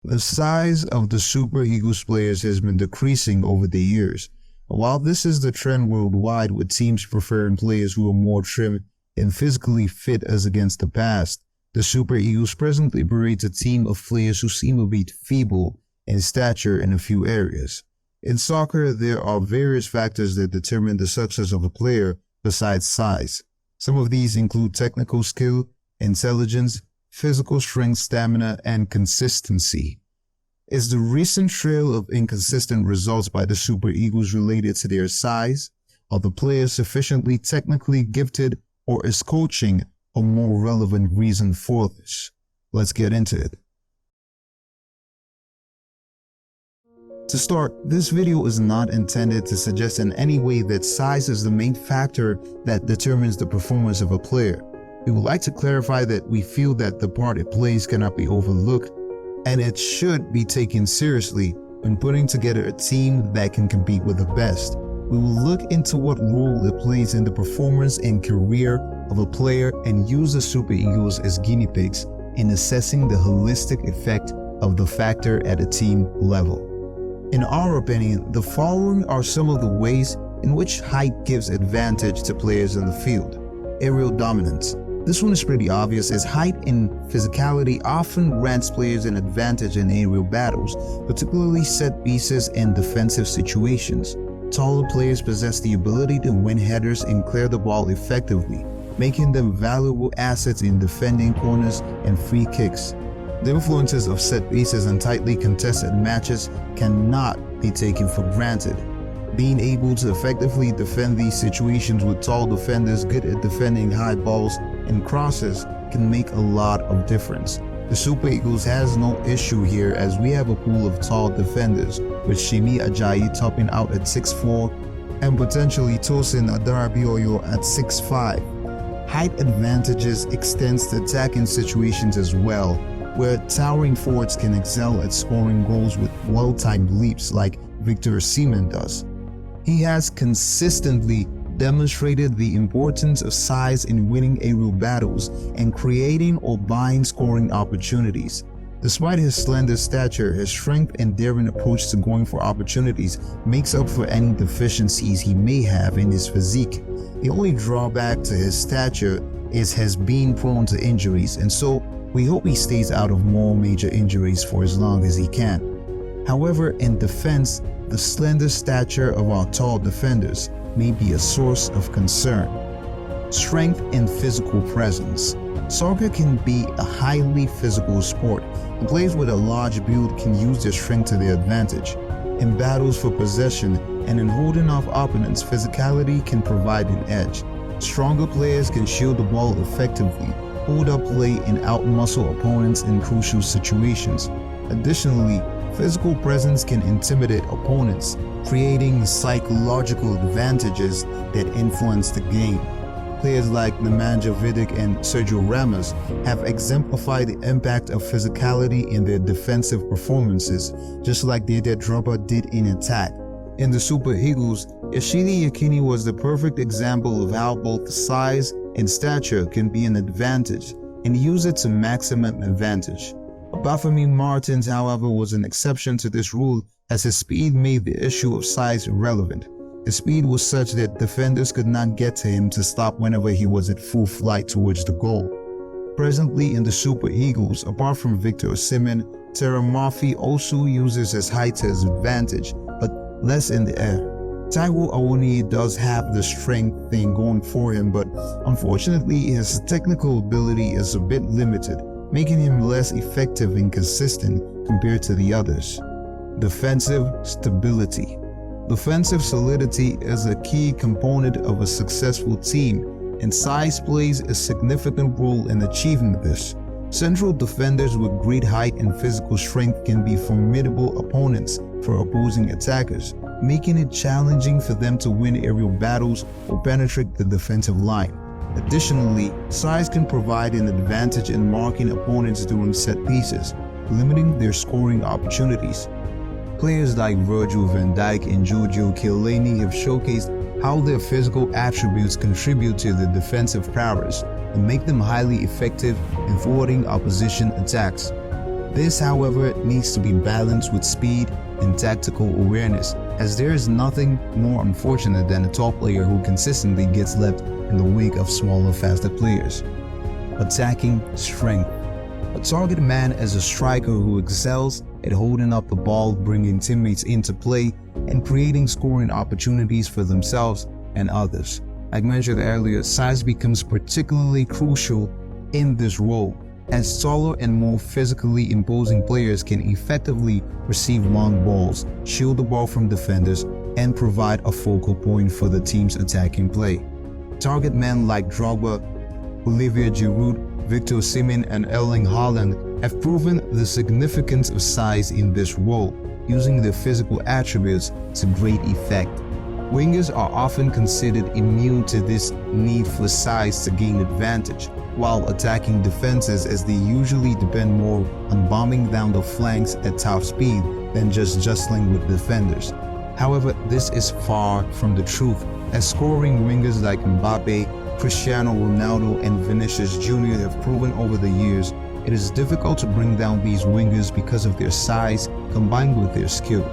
The size of the Super Eagles players has been decreasing over the years. While this is the trend worldwide, with teams preferring players who are more trim and physically fit as against the past, the Super Eagles presently parades a team of players who seem a bit feeble in stature in a few areas. In soccer, there are various factors that determine the success of a player besides size. Some of these include technical skill, intelligence, physical strength, stamina, and consistency. Is the recent trail of inconsistent results by the Super Eagles related to their size? Are the players sufficiently technically gifted, or is coaching a more relevant reason for this? Let's get into it. To start, this video is not intended to suggest in any way that size is the main factor that determines the performance of a player. We would like to clarify that we feel that the part it plays cannot be overlooked, and it should be taken seriously when putting together a team that can compete with the best. We will look into what role it plays in the performance and career of a player and use the Super Eagles as guinea pigs in assessing the holistic effect of the factor at a team level. In our opinion, the following are some of the ways in which height gives advantage to players in the field. Aerial dominance. This one is pretty obvious, as height and physicality often grants players an advantage in aerial battles, particularly set pieces and defensive situations. Taller players possess the ability to win headers and clear the ball effectively, making them valuable assets in defending corners and free kicks. The influences of set pieces and tightly contested matches cannot be taken for granted. Being able to effectively defend these situations with tall defenders good at defending high balls and crosses can make a lot of difference. The Super Eagles has no issue here, as we have a pool of tall defenders, with Semi Ajayi topping out at 6'4" and potentially Tosin Adarabioyo at 6'5". Height advantages extends to attacking situations as well, where towering forwards can excel at scoring goals with well-timed leaps like Victor Osimhen does. He has consistently demonstrated the importance of size in winning aerial battles and creating or buying scoring opportunities. Despite his slender stature, his strength and daring approach to going for opportunities makes up for any deficiencies he may have in his physique. The only drawback to his stature is his being prone to injuries, and so we hope he stays out of more major injuries for as long as he can. However, in defense, the slender stature of our tall defenders may be a source of concern. Strength and physical presence. Soccer can be a highly physical sport, and players with a large build can use their strength to their advantage. In battles for possession and in holding off opponents, physicality can provide an edge. Stronger players can shield the ball effectively, hold up play, and outmuscle opponents in crucial situations. Additionally, physical presence can intimidate opponents, creating psychological advantages that influence the game. Players like Nemanja Vidic and Sergio Ramos have exemplified the impact of physicality in their defensive performances, just like Didier Drogba did in attack. In the Super Eagles, Rashidi Yekini was the perfect example of how both size and stature can be an advantage, and use it to maximum advantage. Bafemi Martins, however, was an exception to this rule, as his speed made the issue of size irrelevant. His speed was such that defenders could not get to him to stop whenever he was at full flight towards the goal. Presently in the Super Eagles, apart from Victor Osimhen, Terry Murphy also uses his height to his advantage, but less in the air. Taiwo Awoniyi does have the strength thing going for him, but unfortunately his technical ability is a bit limited, making him less effective and consistent compared to the others. Defensive stability. Defensive solidity is a key component of a successful team, and size plays a significant role in achieving this. Central defenders with great height and physical strength can be formidable opponents for opposing attackers, making it challenging for them to win aerial battles or penetrate the defensive line. Additionally, size can provide an advantage in marking opponents during set pieces, limiting their scoring opportunities. Players like Virgil van Dijk and Giorgio Chiellini have showcased how their physical attributes contribute to their defensive prowess and make them highly effective in thwarting opposition attacks. This, however, needs to be balanced with speed and tactical awareness, as there is nothing more unfortunate than a tall player who consistently gets left in the wake of smaller, faster players. Attacking strength. A target man is a striker who excels at holding up the ball, bringing teammates into play, and creating scoring opportunities for themselves and others. Like mentioned earlier, size becomes particularly crucial in this role, as taller and more physically imposing players can effectively receive long balls, shield the ball from defenders, and provide a focal point for the team's attacking play. Target men like Drogba, Olivier Giroud, Victor Osimhen, and Erling Haaland have proven the significance of size in this role, using their physical attributes to great effect. Wingers are often considered immune to this need for size to gain advantage, while attacking defenses, as they usually depend more on bombing down the flanks at top speed than just jostling with defenders. However, this is far from the truth, as scoring wingers like Mbappe, Cristiano Ronaldo, and Vinicius Jr. have proven over the years, it is difficult to bring down these wingers because of their size combined with their skill.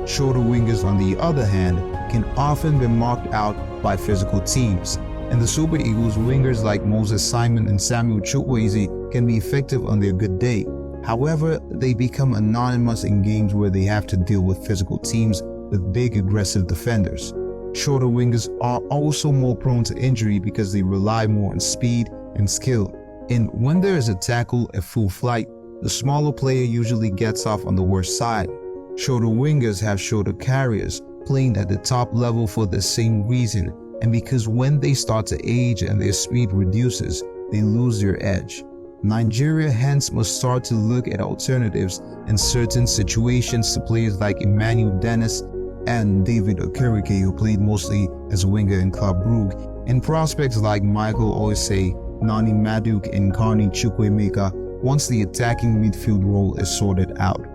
Shorter wingers, on the other hand, can often be marked out by physical teams. In the Super Eagles, wingers like Moses Simon and Samuel Chukwueze can be effective on their good day. However, they become anonymous in games where they have to deal with physical teams with big aggressive defenders. Shorter wingers are also more prone to injury because they rely more on speed and skill. And when there is a tackle at full flight, the smaller player usually gets off on the worst side. Shorter wingers have shorter carriers, playing at the top level for the same reason, and because when they start to age and their speed reduces, they lose their edge. Nigeria hence must start to look at alternatives in certain situations to players like Emmanuel Dennis and David Okereke, who played mostly as a winger in Club Brugge, and prospects like Michael Olise, Nani Madueke, and Carney Chukwuemeka once the attacking midfield role is sorted out.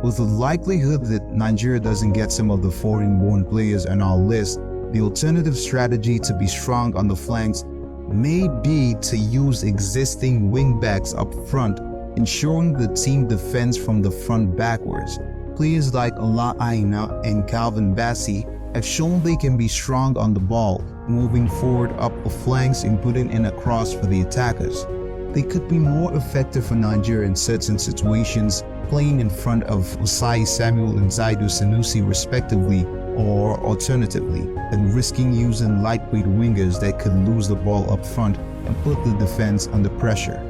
With the likelihood that Nigeria doesn't get some of the foreign-born players on our list, the alternative strategy to be strong on the flanks may be to use existing wingbacks up front, ensuring the team defends from the front backwards. Players like Ola Aina and Calvin Bassey have shown they can be strong on the ball, moving forward up the flanks and putting in a cross for the attackers. They could be more effective for Nigeria in certain situations, playing in front of Osai Samuel and Zaidu Sanusi respectively, or alternatively, than risking using lightweight wingers that could lose the ball up front and put the defense under pressure.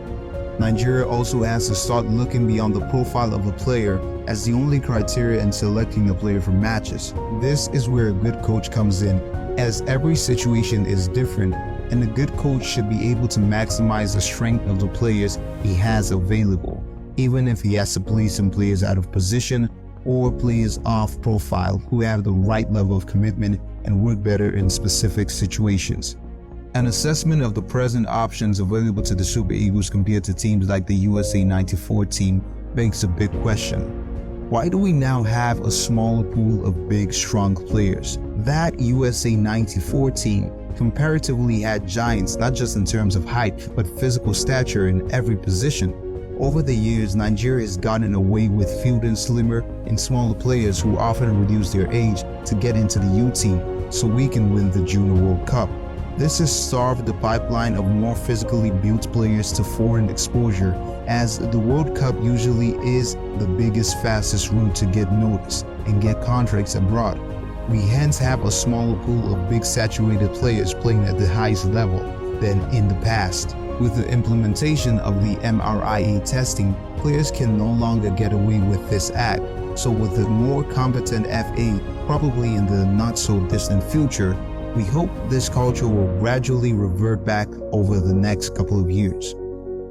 Nigeria also has to start looking beyond the profile of a player as the only criteria in selecting a player for matches. This is where a good coach comes in, as every situation is different, and a good coach should be able to maximize the strength of the players he has available, even if he has to play some players out of position or players off profile who have the right level of commitment and work better in specific situations. An assessment of the present options available to the Super Eagles compared to teams like the USA 94 team begs a big question. Why do we now have a smaller pool of big, strong players? That USA 94 team comparatively had giants, not just in terms of height, but physical stature in every position. Over the years, Nigeria has gotten away with fielding slimmer and smaller players who often reduce their age to get into the U team so we can win the Junior World Cup. This has starved the pipeline of more physically built players to foreign exposure, as the World Cup usually is the biggest, fastest route to get noticed and get contracts abroad. We hence have a smaller pool of big saturated players playing at the highest level than in the past. With the implementation of the MRIA testing, players can no longer get away with this act. So with a more competent FA, probably in the not-so-distant future, we hope this culture will gradually revert back over the next couple of years.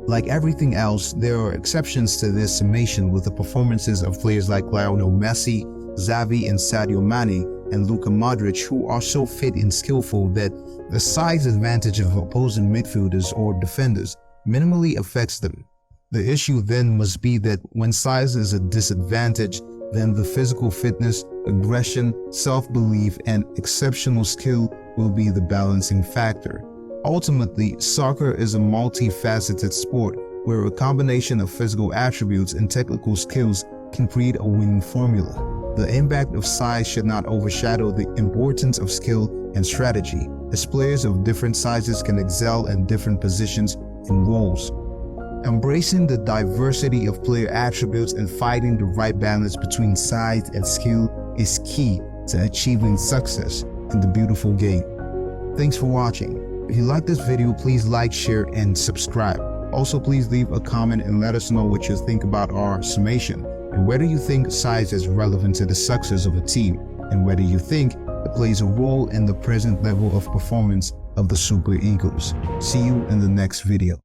Like everything else, there are exceptions to this summation, with the performances of players like Lionel Messi, Xavi and Sadio Mane, and Luka Modric, who are so fit and skillful that the size advantage of opposing midfielders or defenders minimally affects them. The issue then must be that when size is a disadvantage, then the physical fitness, aggression, self-belief, and exceptional skill will be the balancing factor. Ultimately, soccer is a multifaceted sport where a combination of physical attributes and technical skills can create a winning formula. The impact of size should not overshadow the importance of skill and strategy, as players of different sizes can excel in different positions and roles. Embracing the diversity of player attributes and finding the right balance between size and skill is key to achieving success in the beautiful game. Thanks for watching. If you like this video, please like, share, and subscribe. Also, please leave a comment and let us know what you think about our summation, and whether you think size is relevant to the success of a team, and whether you think it plays a role in the present level of performance of the Super Eagles. See you in the next video.